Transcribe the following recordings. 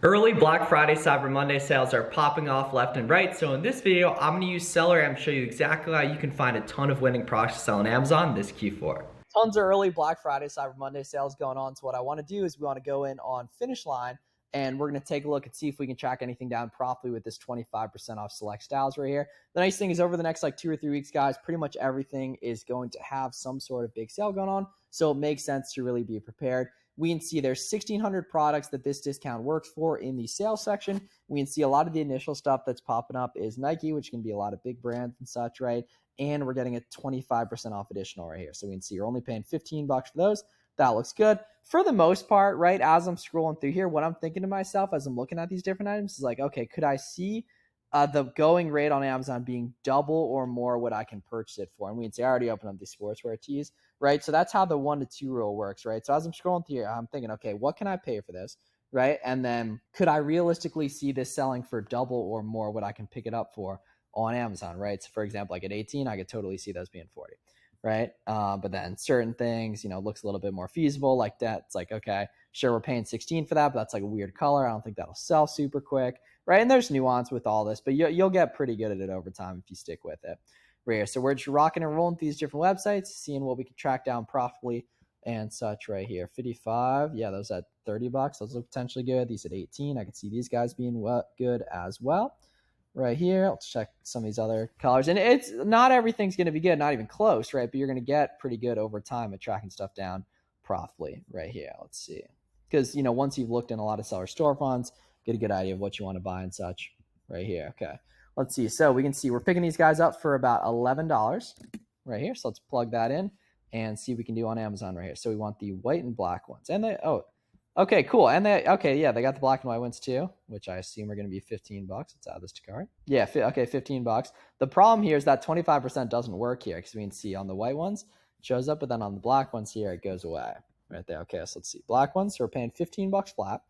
Early Black Friday, Cyber Monday sales are popping off left and right. So in this video, I'm going to use SellerAmp to show you exactly how you can find a ton of winning products to sell on Amazon this Q4. Tons of early Black Friday, Cyber Monday sales going on. So what I want to do is we want to go in on Finish Line, and we're going to take a look and see if we can track anything down properly with this 25% off select styles right here. The nice thing is over the next like 2 or 3 weeks, guys, pretty much everything is going to have some sort of big sale going on. So it makes sense to really be prepared. We can see there's 1,600 products that this discount works for in the sales section. We can see a lot of the initial stuff that's popping up is Nike, which can be a lot of big brands and such, right? And we're getting a 25% off additional right here. So we can see you're only paying $15 for those. That looks good. For the most part, right, as I'm scrolling through here, what I'm thinking to myself as I'm looking at these different items is like, okay, could I see the going rate on Amazon being double or more what I can purchase it for? And we can see I already opened up the sportswear tees, right? So that's how the 1 to 2 rule works, right? So as I'm scrolling through here, I'm thinking, okay, what can I pay for this, right? And then could I realistically see this selling for double or more what I can pick it up for on Amazon, right? So for example, like at 18, I could totally see those being 40, right? But then certain things, looks a little bit more feasible like that. It's like, okay, sure, we're paying 16 for that, but that's like a weird color. I don't think that'll sell super quick, right? And there's nuance with all this, but you'll get pretty good at it over time if you stick with it. Right here. So we're just rocking and rolling through these different websites, seeing what we can track down profitably and such right here. 55, yeah, those at $30, those look potentially good. These at 18, I can see these guys being good as well. Right here, let's check some of these other colors. And it's not everything's going to be good, not even close, right? But you're going to get pretty good over time at tracking stuff down profitably right here. Let's see. Because, once you've looked in a lot of seller storefronts, get a good idea of what you want to buy and such right here. Okay, let's see. So we can see we're picking these guys up for about $11 right here. So let's plug that in and see what we can do on Amazon right here. So we want the white and black ones. And okay, cool. And they got the black and white ones too, which I assume are going to be $15. Let's add this to cart. Yeah, okay, $15. The problem here is that 25% doesn't work here because we can see on the white ones it shows up, but then on the black ones here it goes away right there. Okay, so let's see. Black ones, so we're paying $15 flat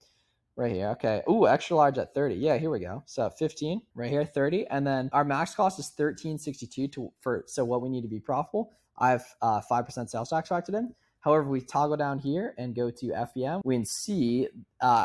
right here. Okay. Ooh, extra large at 30. Yeah, here we go. So 15 right here, 30, and then our max cost is $13.62 so what we need to be profitable. I have 5% sales tax factored in. However, we toggle down here and go to FBM. We can see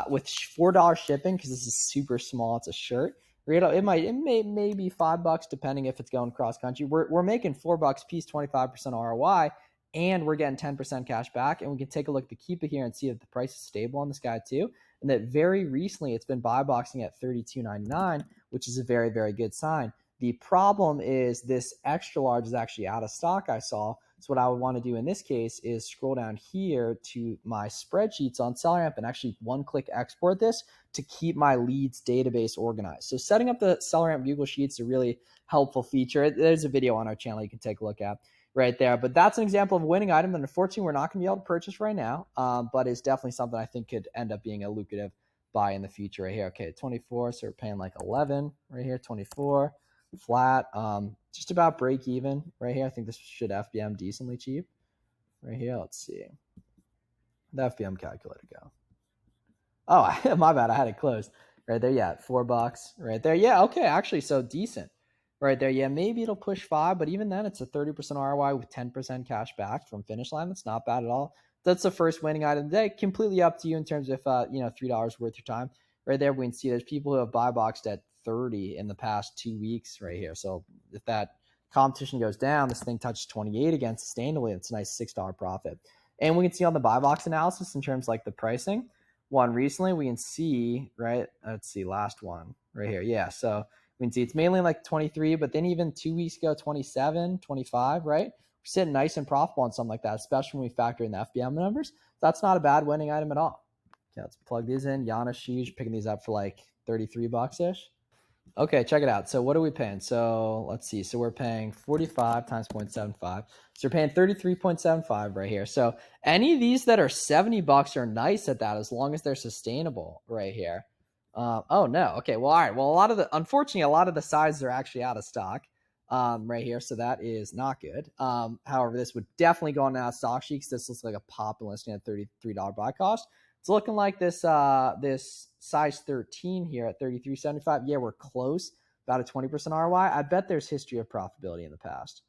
with $4 shipping, because this is super small, it's a shirt. It may be $5 depending if it's going cross country. We're making $4 piece, 25% ROI, and we're getting 10% cash back. And we can take a look at the Keep It here and see that the price is stable on this guy too, and that very recently it's been buy boxing at $32.99, which is a very, very good sign. The problem is this extra large is actually out of stock, I saw. So what I would want to do in this case is scroll down here to my spreadsheets on SellerAmp and actually one-click export this to keep my leads database organized. So setting up the SellerAmp Google Sheets is a really helpful feature. There's a video on our channel you can take a look at right there. But that's an example of a winning item that unfortunately we're not going to be able to purchase right now, but it's definitely something I think could end up being a lucrative buy in the future right here. Okay, 24, so we're paying like 11 right here, 24. Flat, just about break even right here. I think this should FBM decently cheap right here. Let's see. The FBM calculator go. Oh, my bad. I had it closed right there. Yeah, $4 right there. Yeah, okay. Actually, so decent right there. Yeah, maybe it'll push 5, but even then, it's a 30% ROI with 10% cash back from Finish Line. That's not bad at all. That's the first winning item today. Completely up to you in terms of $3 worth your time right there. We can see there's people who have buy boxed at 30 in the past 2 weeks right here. So if that competition goes down, this thing touches 28 again sustainably. It's a nice $6 profit. And we can see on the buy box analysis in terms of like the pricing one recently, we can see, right? Let's see, last one right here. Yeah. So we can see it's mainly like 23, but then even 2 weeks ago, 27, 25, right? We're sitting nice and profitable on something like that, especially when we factor in the FBM numbers. That's not a bad winning item at all. Okay, let's plug these in. Yana shoes, picking these up for like $33-ish. Okay, check it out. So what are we paying? So let's see. So we're paying 45 times 0.75. So we're paying 33.75 right here. So any of these that are $70 are nice at that as long as they're sustainable right here. Oh no. Okay. Well, all right. Well, unfortunately, a lot of the sizes are actually out of stock right here. So that is not good. However, this would definitely go on out of stock sheet because this looks like a pop and listing at $33 buy cost. It's looking like this size 13 here at $33.75. Yeah, we're close, about a 20% ROI. I bet there's history of profitability in the past.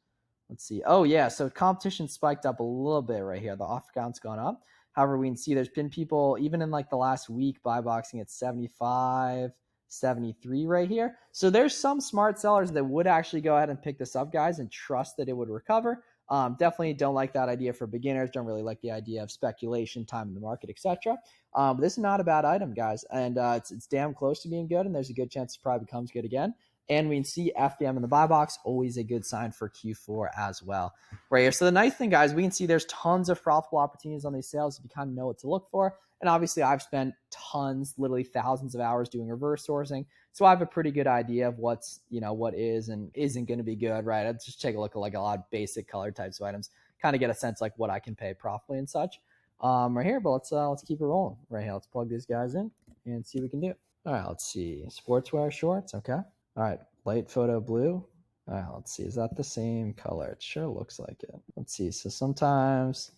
Let's see. Oh, yeah, so competition spiked up a little bit right here. The offer count's gone up. However, we can see there's been people, even in like the last week, buy boxing at 75, 73 right here. So there's some smart sellers that would actually go ahead and pick this up, guys, and trust that it would recover. Definitely don't like that idea for beginners. Don't really like the idea of speculation, time in the market, etc. But this is not a bad item, guys, and it's damn close to being good, and there's a good chance it probably becomes good again. And we can see FBM in the buy box, always a good sign for Q4 as well. Right here. So the nice thing, guys, we can see there's tons of profitable opportunities on these sales if you kind of know what to look for. And obviously, I've spent tons, literally thousands of hours doing reverse sourcing. So I have a pretty good idea of what's, what is and isn't going to be good, right? I'd just take a look at like a lot of basic color types of items, kind of get a sense like what I can pay profitably and such. Right here, but let's keep it rolling. Right here, let's plug these guys in and see what we can do. All right, let's see. Sportswear shorts, okay. All right, light photo blue. All right, let's see. Is that the same color? It sure looks like it. Let's see. So sometimes,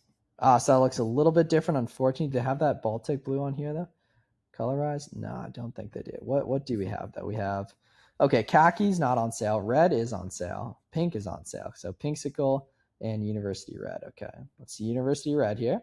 so that looks a little bit different. Unfortunately, do they have that Baltic blue on here though? Colorized? No, I don't think they do. What do we have though? We have, okay, khaki's not on sale. Red is on sale. Pink is on sale. So Pinksicle and University Red. Okay, let's see University Red here.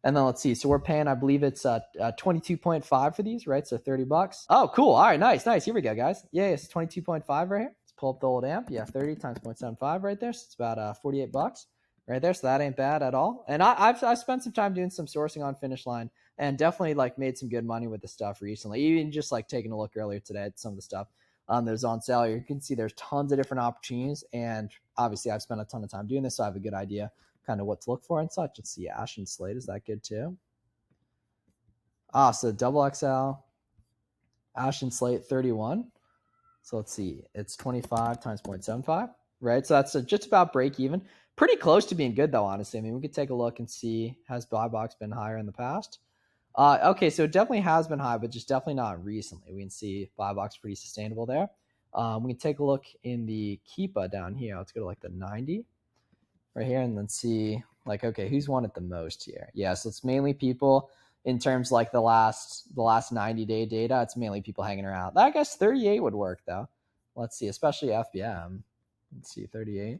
And then let's see. So we're paying, I believe it's 22.5 for these, right? So $30. Oh, cool. All right, nice. Here we go, guys. Yeah, it's 22.5 right here. Let's pull up the old amp. Yeah, 30 times 0.75 right there. So it's about $48 right there. So that ain't bad at all. And I've spent some time doing some sourcing on Finish Line and definitely like made some good money with the stuff recently. Even just like taking a look earlier today at some of the stuff that was on sale. You can see there's tons of different opportunities. And obviously I've spent a ton of time doing this, so I have a good idea kind of what to look for and such. Let's see, Ash and Slate, is that good too? So double XL, Ash and Slate 31. So let's see, it's 25 times 0.75, right? So that's just about break even. Pretty close to being good though, honestly. I mean, we could take a look and see, has buy box been higher in the past? Okay, so it definitely has been high, but just definitely not recently. We can see buy box pretty sustainable there. We can take a look in the Keepa down here. Let's go to like the 90. Right here, and then see like, okay, who's won it the most here? Yeah, so it's mainly people in terms like the last 90-day data. It's mainly people hanging around. I guess 38 would work though. Let's see, especially FBM. Let's see, 38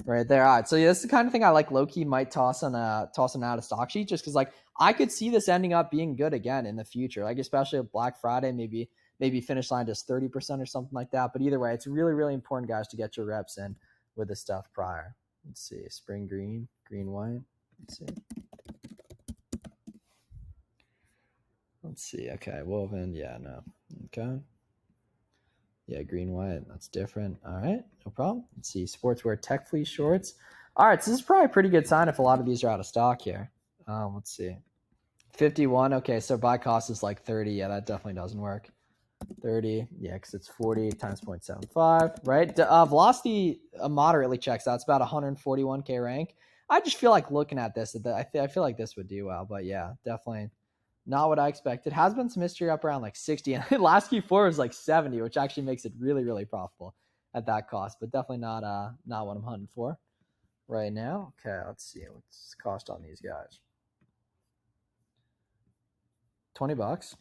right there. All right, so yeah, this is the kind of thing I like low-key might toss on out of stock sheet, just because like I could see this ending up being good again in the future, like especially with Black Friday, maybe Finish Line does 30% or something like that. But either way, it's really, really important, guys, to get your reps in with this stuff prior. Let's see, spring green, green white. Let's see. Okay, woven. Yeah, no. Okay. Yeah, green white. That's different. All right, no problem. Let's see, sportswear tech fleece shorts. All right, so this is probably a pretty good sign if a lot of these are out of stock here. Let's see, 51. Okay, so buy cost is like 30. Yeah, that definitely doesn't work. 30, yeah, because it's 40 times 0.75, right? Velocity moderately checks out. It's about 141K rank. I just feel like looking at this, I feel like this would do well, but yeah, definitely not what I expected. Has been some history up around like 60, and last Q4 was like 70, which actually makes it really, really profitable at that cost, but definitely not what I'm hunting for right now. Okay, let's see what's the cost on these guys. $20.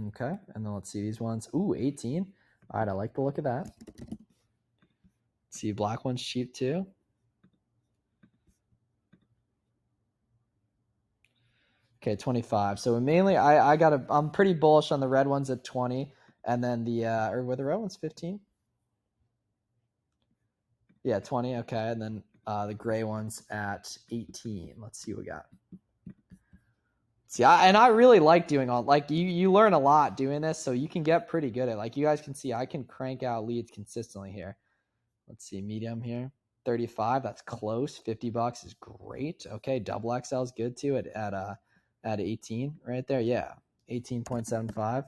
Okay, and then let's see these ones. Ooh, 18. All right, I like the look of that. See, black one's cheap too. Okay, 25. So mainly, I'm pretty bullish on the red ones at 20, and then or were the red ones 15? Yeah, 20. Okay, and then the gray ones at 18. Let's see what we got. See, I really like doing all, like you learn a lot doing this, so you can get pretty good at, like you guys can see, I can crank out leads consistently here. Let's see, medium here, 35. That's close. $50 is great. Okay, double XL is good too at 18 right there. Yeah, 18.75,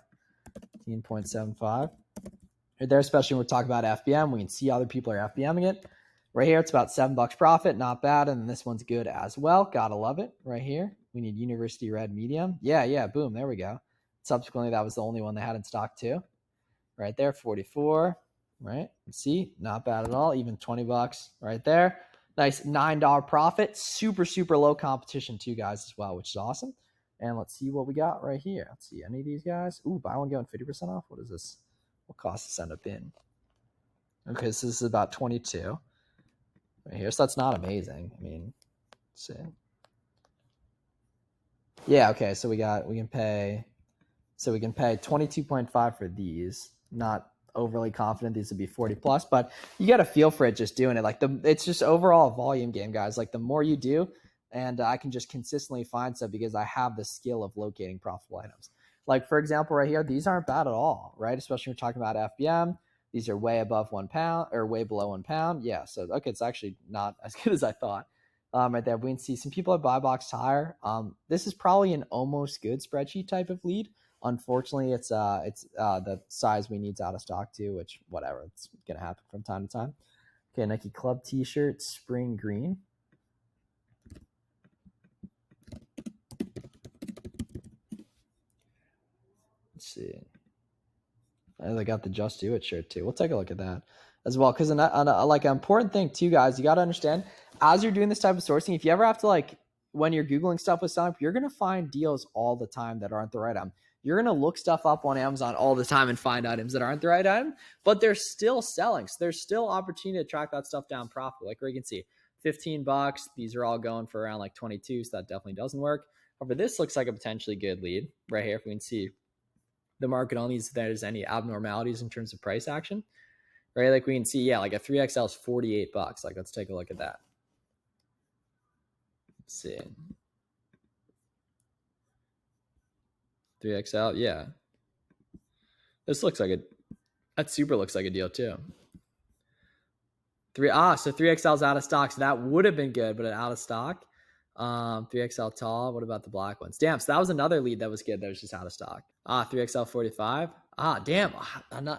18.75 right there. Especially when we're talking about FBM, we can see other people are FBMing it. Right here, it's about $7 profit, not bad. And then this one's good as well. Gotta love it. Right here, we need University Red medium. Yeah, boom, there we go. Subsequently, that was the only one they had in stock too. Right there, 44. Right, see, not bad at all. Even $20 right there. Nice $9 profit. Super, super low competition too, guys, as well, which is awesome. And let's see what we got right here. Let's see any of these guys. Ooh, buy one, get one 50% off. What is this? What cost this end up in? Okay, so this is about 22 right here. So that's not amazing. I mean, let's see. Yeah, okay, so we can pay 22.5 for these. Not overly confident these would be 40 plus, but you get a feel for it just doing it. Like it's just overall a volume game, guys. Like the more you do, and I can just consistently find stuff because I have the skill of locating profitable items. Like for example, right here, these aren't bad at all, right? Especially when we're talking about FBM. These are way above £1 or way below £1. Yeah, so okay, it's actually not as good as I thought. Right there, we can see some people at buy box higher. This is probably an almost good spreadsheet type of lead. Unfortunately, it's the size we need's out of stock too, which whatever, it's gonna happen from time to time. Okay, Nike Club T-shirt, spring green. Let's see. They got the Just Do It shirt too. We'll take a look at that as well, because like an important thing too, guys, you got to understand as you're doing this type of sourcing, if you ever have to when you're Googling stuff with SellerAmp, you're gonna find deals all the time that aren't the right item. You're gonna look stuff up on Amazon all the time and find items that aren't the right item, but they're still selling. So there's still opportunity to track that stuff down profit. Like where you can see $15. These are all going for around like 22, so that definitely doesn't work. However, this looks like a potentially good lead right here. If we can see the market on these, if there's any abnormalities in terms of price action, right? Like we can see, yeah, like a 3XL is $48. Like, let's take a look at that. Let's see. 3XL, yeah. This looks like that super looks like a deal too. So 3XL is out of stock. So that would have been good, but out of stock. 3XL tall. What about the black ones? Damn. So that was another lead that was good. That was just out of stock. 3XL 45. Damn.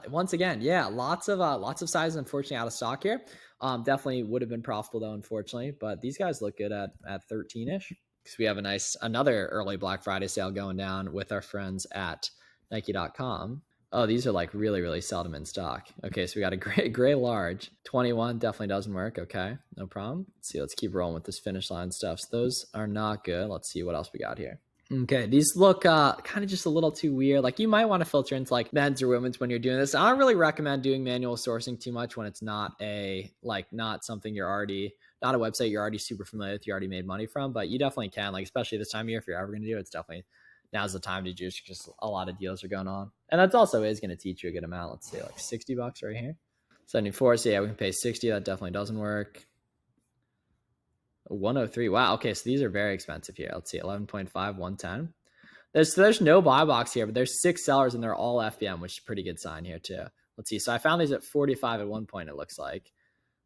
Once again, yeah, lots of sizes unfortunately out of stock here. Definitely would have been profitable though, unfortunately. But these guys look good at 13-ish because we have another early Black Friday sale going down with our friends at Nike.com. Oh, these are like really, really seldom in stock. Okay, so we got a gray large. 21 definitely doesn't work. Okay, no problem. Let's see, let's keep rolling with this finish line stuff. So those are not good. Let's see what else we got here. Okay, these look kind of just a little too weird. Like you might want to filter into like men's or women's when you're doing this. I don't really recommend doing manual sourcing too much when it's not not something not a website you're already super familiar with, you already made money from, but you definitely can, like especially this time of year, if you're ever going to do it, it's definitely now's the time to do it because a lot of deals are going on. And that's also is going to teach you a good amount. Let's say like $60 right here. 74. So yeah, we can pay 60. That definitely doesn't work. 103. Wow. Okay. So these are very expensive here. Let's see. 11.5, 110. There's no buy box here, but there's 6 sellers and they're all FBM, which is a pretty good sign here too. Let's see. So I found these at 45 at one point, it looks like.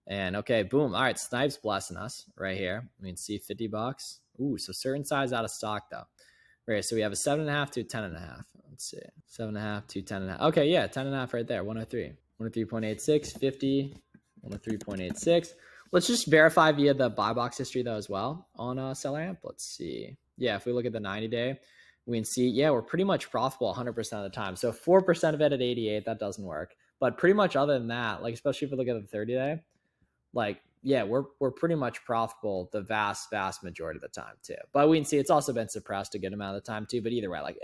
And okay, boom. All right. Snipe's blessing us right here. We can see $50. Ooh, so certain size out of stock though. Right, so we have a 7.5 to 10.5. Let's see, 7.5 to 10.5. Okay, yeah, 10.5 right there. 103, 103.86, 50, 103.86. Let's just verify via the buy box history though as well on SellerAmp. Let's see. Yeah, if we look at the 90-day, we can see, yeah, we're pretty much profitable 100% of the time. So 4% of it at 88, that doesn't work. But pretty much other than that, like especially if we look at the 30-day, like yeah, we're pretty much profitable the vast majority of the time too. But we can see it's also been suppressed a good amount of the time too. But either way, like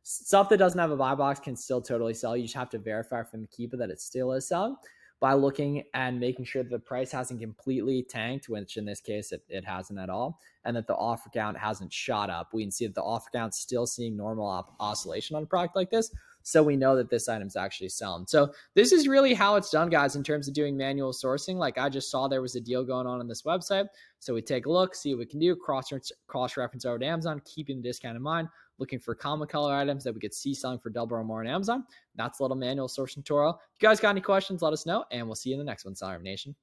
stuff that doesn't have a buy box can still totally sell. You just have to verify from the keeper that it still is selling by looking and making sure that the price hasn't completely tanked, which in this case it hasn't at all, and that the offer count hasn't shot up. We can see that the offer count's still seeing normal oscillation on a product like this. So we know that this item's actually selling. So this is really how it's done, guys, in terms of doing manual sourcing. Like I just saw there was a deal going on this website. So we take a look, see what we can do, cross-reference over to Amazon, keeping the discount in mind, looking for common color items that we could see selling for double or more on Amazon. That's a little manual sourcing tutorial. If you guys got any questions, let us know, and we'll see you in the next one, SellerAmp Nation.